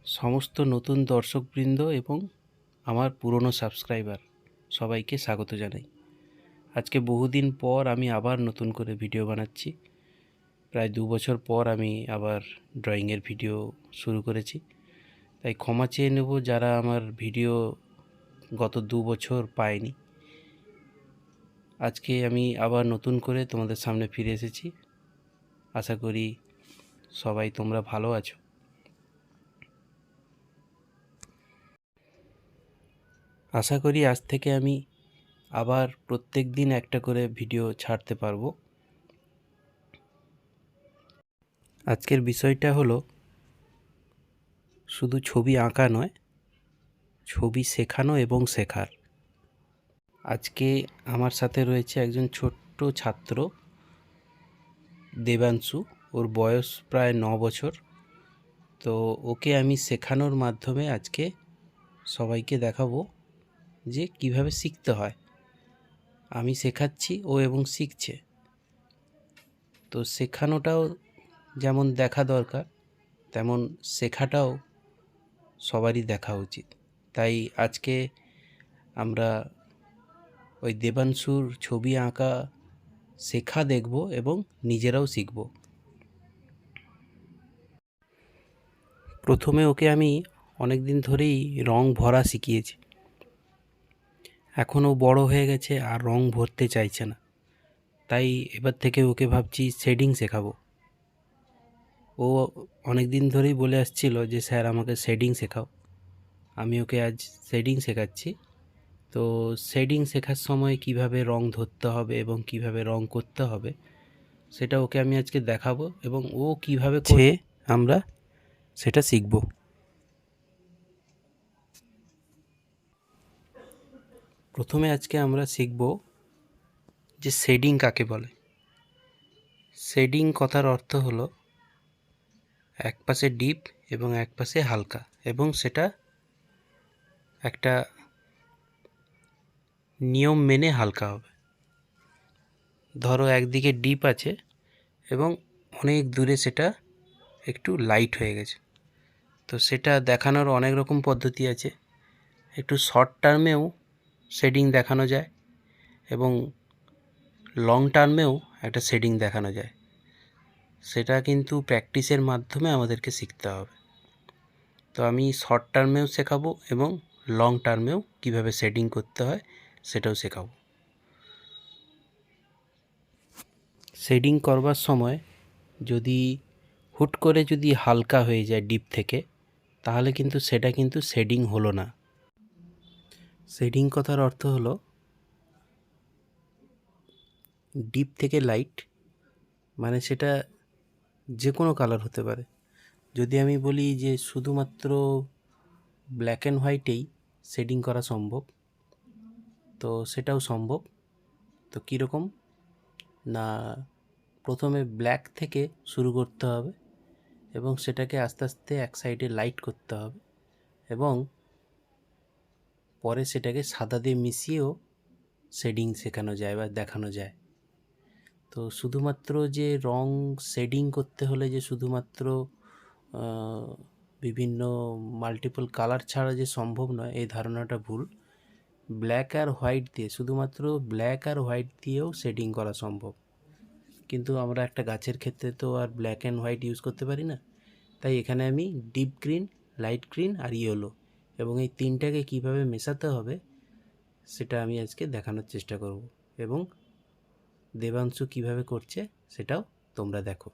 সমস্ত নতুন দর্শকবৃন্দ এবং আমার পুরনো সাবস্ক্রাইবার সবাইকে স্বাগত জানাই। আজকে বহুদিন পর আমি আবার নতুন করে ভিডিও বানাচ্ছি। প্রায় 2 বছর পর আমি আবার ড্রয়িংয়ের ভিডিও শুরু করেছি। তাই ক্ষমা চেয়ে নেব যারা আমার ভিডিও গত 2 বছর পায়নি। আজকে আমি আবার নতুন করে তোমাদের সামনে ফিরে এসেছি। আশা করি সবাই তোমরা ভালো আছো। আশা করি আজ থেকে আমি আবার প্রত্যেক দিন একটা করে ভিডিও ছাড়তে পারবো। আজকের বিষয়টা হলো শুধু ছবি আঁকা নয়, ছবি শেখানো এবং শেখার। আজকে আমার সাথে রয়েছে একজন ছোট্ট ছাত্র দেবাংশু। ওর বয়স প্রায় 9 বছর। তো ওকে আমি শেখানোর মাধ্যমে আজকে সবাইকে দেখাবো যে কিভাবে শিখতে হয়। আমি শেখাচ্ছি ও এবং শিখছে। তো শেখানোটাও যেমন দেখা দরকার, তেমন শেখাটাও সবারই দেখা উচিত। তাই আজকে আমরা ওই দেবাংশুর ছবি আঁকা শেখা দেখব এবং নিজেরাও শিখব। প্রথমে ওকে আমি অনেক দিন ধরেই রং ভরা শিখিয়েছি। এখন ও বড় হয়ে গেছে আর রং ভরতে চাইছে না। তাই এবার থেকে ওকে ভাবছি শেডিং শেখাবো। ও অনেক দিন ধরেই বলে আসছিল যে স্যার আমাকে শেডিং শেখাও। আমি ওকে আজ শেডিং শেখাচ্ছি। তো শেডিং শেখার সময় কিভাবে রং ধরতে হবে এবং কিভাবে রং করতে হবে সেটা ওকে আমি আজকে দেখাবো এবং ও কিভাবে করছে আমরা সেটা শিখব। প্রথমে আজকে আমরা শিখব যে শেডিং কাকে বলে। শেডিং কথার অর্থ হলো এক পাশে ডিপ এবং এক পাশে হালকা, এবং সেটা একটা নিয়ম মেনে হালকা হবে। ধরো একদিকে ডিপ আছে এবং অনেক দূরে সেটা একটু লাইট হয়ে গেছে। তো সেটা দেখানোর অনেক রকম পদ্ধতি আছে। একটু শর্ট টার্মেও শেডিং দেখানো যায় এবং লং টার্মেও একটা শেডিং দেখানো যায়। সেটা কিন্তু প্র্যাকটিসের মাধ্যমে আমাদেরকে শিখতে হবে। তো আমি শর্ট টার্মেও শেখাবো এবং লং টার্মেও কীভাবে শেডিং করতে হয় সেটাও শেখাবো। শেডিং করবার সময় যদি হুট করে যদি হালকা হয়ে যায় ডিপ থেকে, তাহলে কিন্তু সেটা কিন্তু শেডিং হলো না। শেডিং কথার অর্থ হলো ডিপ থেকে লাইট, মানে সেটা যে কোনো কালার হতে পারে। যদি আমি বলি যে শুধুমাত্র ব্ল্যাক অ্যান্ড হোয়াইটেই শেডিং করা সম্ভব, তো সেটাও সম্ভব। তো কীরকম না, প্রথমে ব্ল্যাক থেকে শুরু করতে হবে এবং সেটাকে আস্তে আস্তে এক সাইডে লাইট করতে হবে এবং পরে সেটাকে সাদা দিয়ে মিশিয়েও শেডিং শেখানো যায় বা দেখানো যায়। তো শুধুমাত্র যে রং শেডিং করতে হলে যে শুধুমাত্র বিভিন্ন মাল্টিপল কালার ছাড়া যে সম্ভব নয়, এই ধারণাটা ভুল। ব্ল্যাক আর হোয়াইট দিয়ে, শুধুমাত্র ব্ল্যাক আর হোয়াইট দিয়েও শেডিং করা সম্ভব। কিন্তু আমরা একটা গাছের ক্ষেত্রে তো আর ব্ল্যাক অ্যান্ড হোয়াইট ইউজ করতে পারি না। তাই এখানে আমি ডিপ গ্রিন, লাইট গ্রিন আর ইয়েলো, এবং এই তিনটাকে কিভাবে মেশাতে হবে সেটা আমি আজকে দেখানোর চেষ্টা করব, এবং দেবাংশু কিভাবে করছে সেটাও তোমরা দেখো।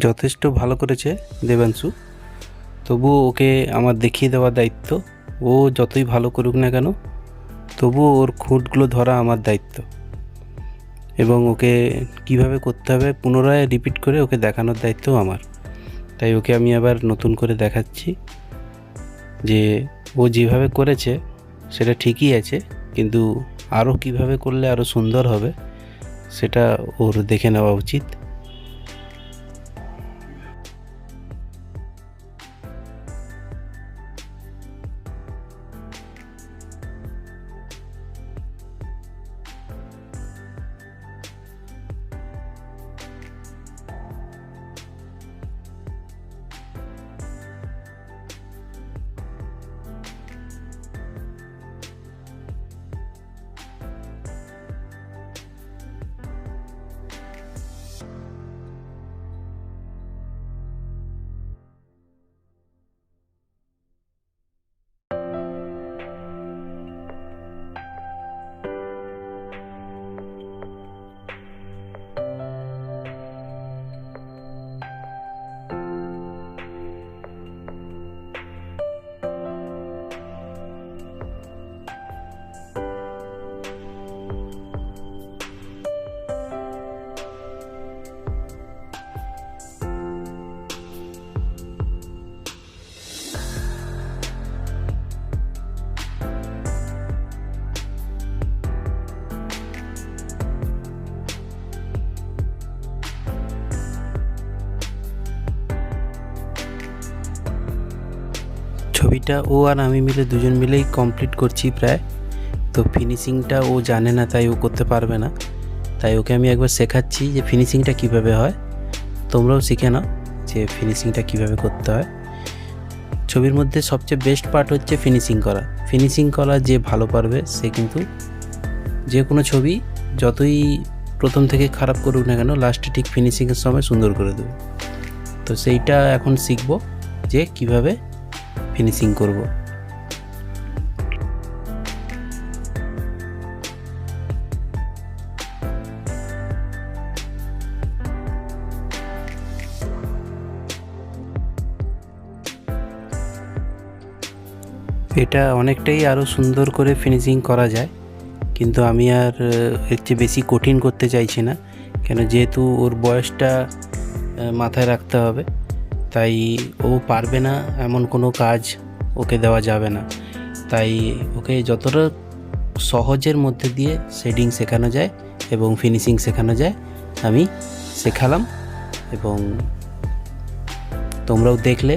যথেষ্ট ভালো করেছে দেবাংশু, তবুও ওকে আমার দেখিয়ে দেওয়ার দায়িত্ব। ও যতই ভালো করুক না কেন, তবুও ওর খুঁটগুলো ধরা আমার দায়িত্ব, এবং ওকে কিভাবে করতে হবে পুনরায় রিপিট করে ওকে দেখানোর দায়িত্ব আমার। তাই ওকে আমি আবার নতুন করে দেখাচ্ছি যে ও যেভাবে করেছে সেটা ঠিকই আছে, কিন্তু আরও কিভাবে করলে আরও সুন্দর হবে সেটা ওর দেখে নেওয়া উচিত। ছবিটা ও আর আমি মিলে দুজন মিলেই কমপ্লিট করছি প্রায়। তো ফিনিশিংটা ও জানে না, তাই ও করতে পারবে না। তাই ওকে আমি একবার শেখাচ্ছি যে ফিনিশিংটা কিভাবে হয়। তোমরাও শিখে নাও যে ফিনিশিংটা কিভাবে করতে হয়। ছবির মধ্যে সবচেয়ে বেস্ট পার্ট হচ্ছে ফিনিশিং করা। ফিনিশিং করা যে ভালো পারবে সে কিন্তু যে কোনো ছবি যতই প্রথম থেকে খারাপ করুক না কেন, লাস্টে ঠিক ফিনিশিংয়ের সময় সুন্দর করে দেবে। তো সেইটা এখন শিখব যে কিভাবে ফিনিশিং করব। এটা অনেকটাই আরও সুন্দর করে ফিনিশিং করা যায়, কিন্তু আমি আর এর চেয়ে বেশি কঠিন করতে চাইছি না, কেন যেহেতু ওর বয়সটা মাথায় রাখতে হবে। তাই ও পারবে না এমন কোনো কাজ ওকে দেওয়া যাবে না। তাই ওকে যতটা সহজের মধ্যে দিয়ে শেডিং শেখানো যায় এবং ফিনিশিং শেখানো যায় আমি শেখালাম, এবং তোমরাও দেখলে।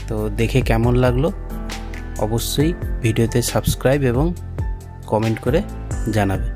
তো দেখে কেমন লাগলো অবশ্যই ভিডিওতে সাবস্ক্রাইব এবং কমেন্ট করে জানাবে।